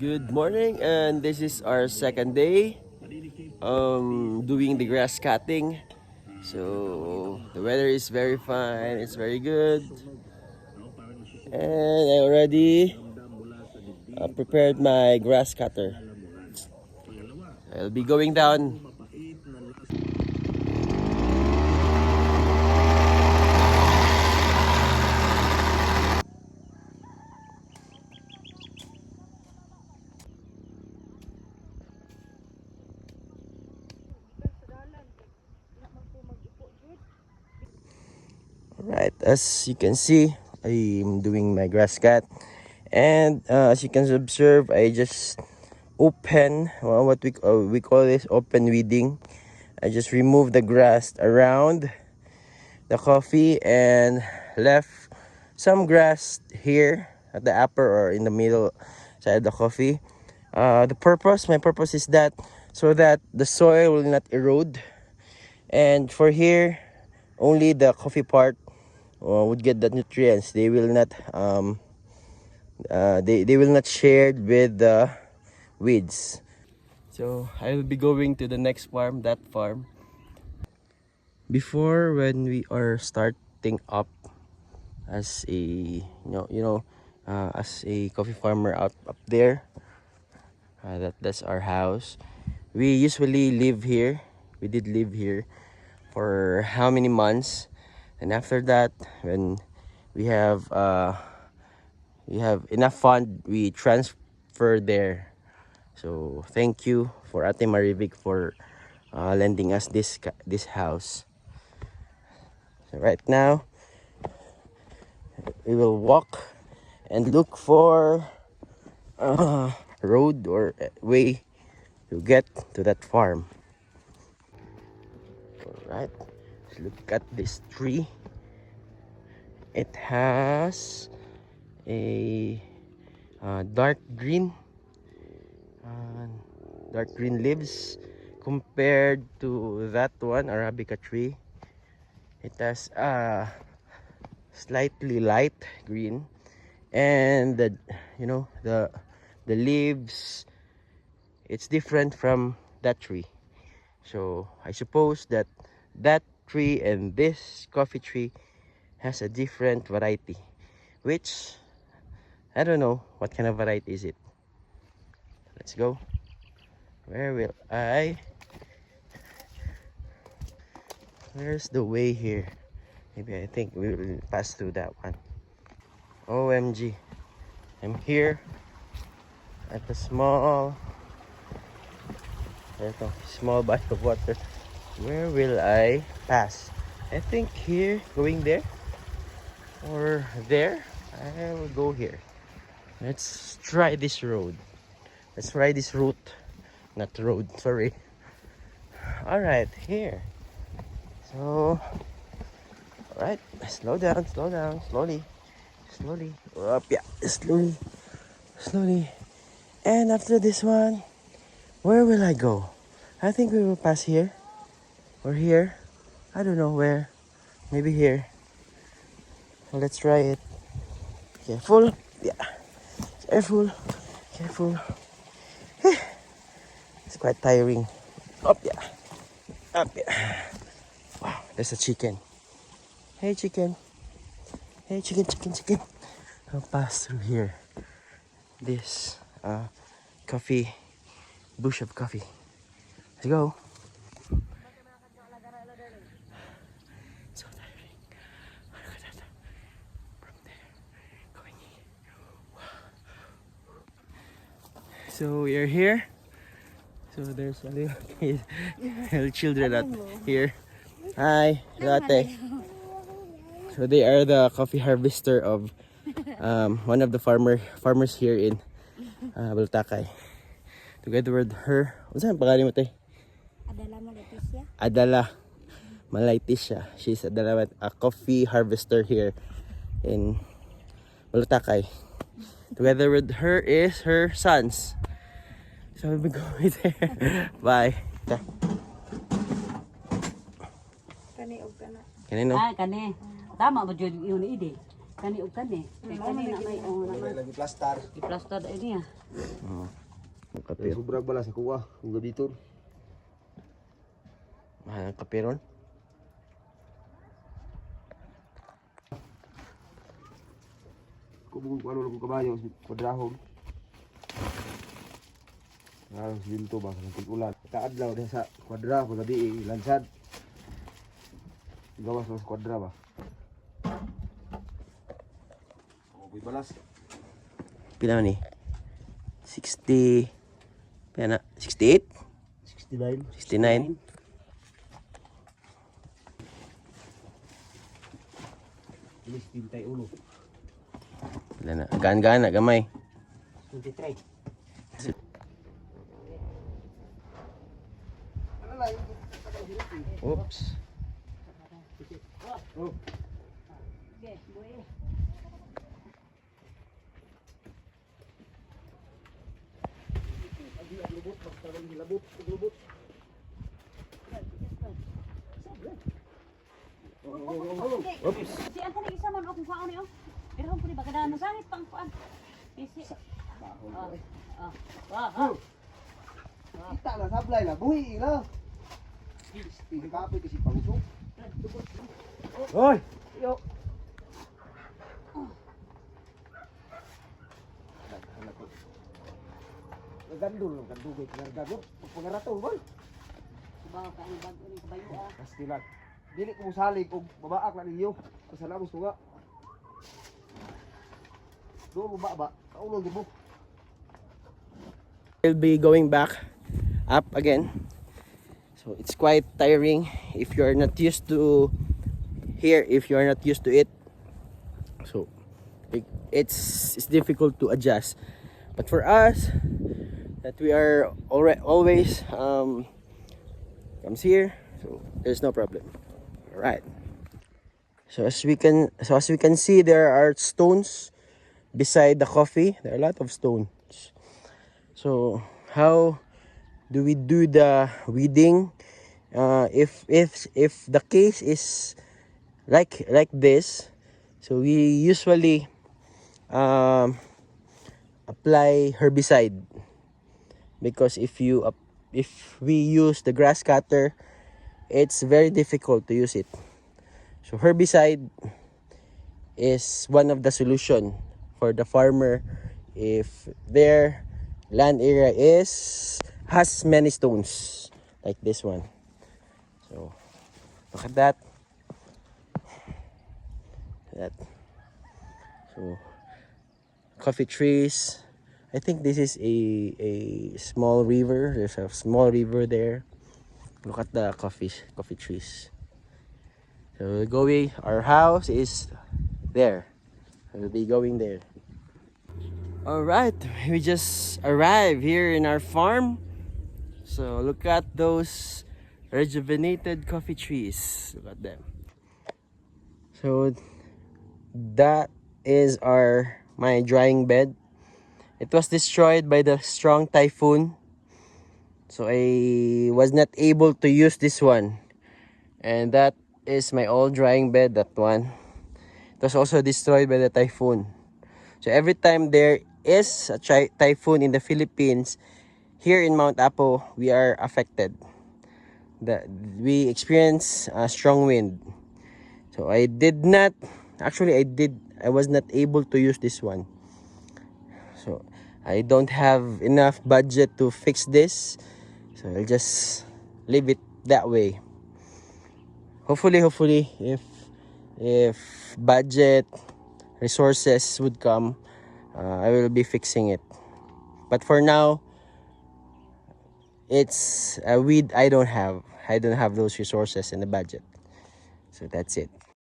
Good morning, and this is our second day doing the grass cutting. So the weather is very fine, it's very good, and I already prepared my grass cutter. I'll be going down. Right, as you can see, I'm doing my grass cut, and as you can observe, I just open what we call this open weeding. I just remove the grass around the coffee and left some grass here at the upper or in the middle side of the coffee. My purpose is that so that the soil will not erode, and for here only the coffee part would get the nutrients. They will not they will not share with the weeds. So I will be going to the next farm, that farm. Before, when we are starting up as a as a coffee farmer up there, that's our house. We usually live here. We did live here for how many months, and after that, when we have enough fund, we transfer there. So thank you for Ate Marivic for lending us this house. So right now we will walk and look for a road or a way to get to that farm. All right, let's look at this tree. It has a dark green uh, leaves compared to that one, Arabica tree. It has slightly light green, and the leaves, it's different from that tree. So I suppose that that tree and this coffee tree has a different variety, which I don't know what kind of variety is it. Let's go. Where will I Where's the way here? Maybe I think we will pass through that one. OMG, I'm here at the small body of water. Where will I pass? I think here, going there or there. I will go here. Let's try this road. Let's try this route. Not road, sorry. Alright, here. So, alright, slow down, slowly. Up, yeah, slowly. And after this one, where will I go? I think we will pass here or here. I don't know where. Maybe here. Well, let's try it. Careful. Yeah. Careful. It's quite tiring. Up, yeah. Wow, there's a chicken. Hey, chicken. Chicken. I'll pass through here. This coffee, bush of coffee. Let's go. So tiring. Look at that. From there, going here. So we are here. So there's a little kid, little children out here. Hi, Latte. So they are the coffee harvester of one of the farmers here in Baltakay. Together with her, what's ang pangalan mo, te? Adala Malaiticia. She's a coffee harvester here in Baltakay. Together with her is her sons. So we'll be going there. Bye. Kanino? Kani. Tama ba jud yun idi? Kani og kani. Kay kani na may May lagi plaster. i-plaster ini ya. Oh. Ang Kaya kapir. sobrang bala sa kuha. Kung gabiton. Mahal ang kapiron. Kung ano lang kong kabayo, kwadrahon. Ngayon, sinto ba, sa tig-ulan. Kaadlaw din sa kwadra, pagabi, lansad. Gawas lang sa kwadra ba. O, balas. Pila man ni? 60... Pila na? 68? 69. 69? Ilis 21. Pila na? Gaan-gaan na, gamay. 23. Oops. Oh, Okay, boy. lubot, magtarong hilabot, lubot. Oops. Si ang kani isa man akong kuan ni oh. Pero ko ni bagada masangit pang kuan. Isi. Kita na sablay na, buhi na. Hindi ka apay kasi pangusok. Hoy! Yo! Nagandol, nagandugay, nagandol. Pagpagarato, boy. Subaw ka ang bago ni bayo ah. Kastilan. Dili ko musalig og babaak na ninyo. Kasalamat ko nga. Doon mo ba? Kaulong din mo. We'll be going back up again. So it's quite tiring if you're not used to here, if you're not used to it. So it's difficult to adjust. But for us, that we are always comes here, so there's no problem. All right. So as we can see, there are stones beside the coffee. There are a lot of stones. So how do we do the weeding? If the case is like this, so we usually apply herbicide, because if we use the grass cutter, it's very difficult to use it. So herbicide is one of the solution for the farmer if their land area has many stones like this one. So look at that. So coffee trees. I think this is a small river. There's a small river there. Look at the coffee trees. So our house is there. We'll be going there. All right, we just arrived here in our farm. So look at those rejuvenated coffee trees. Look at them. So that is my drying bed. It was destroyed by the strong typhoon, so I was not able to use this one. And that is my old drying bed, that one. It was also destroyed by the typhoon. So every time there is a typhoon in the Philippines, here in Mount Apo, we are affected. We experience a strong wind. So I was not able to use this one. So I don't have enough budget to fix this. So I'll just leave it that way. Hopefully, if budget resources would come, I will be fixing it. But for now, it's a weed I don't have. I don't have those resources in the budget. So that's it.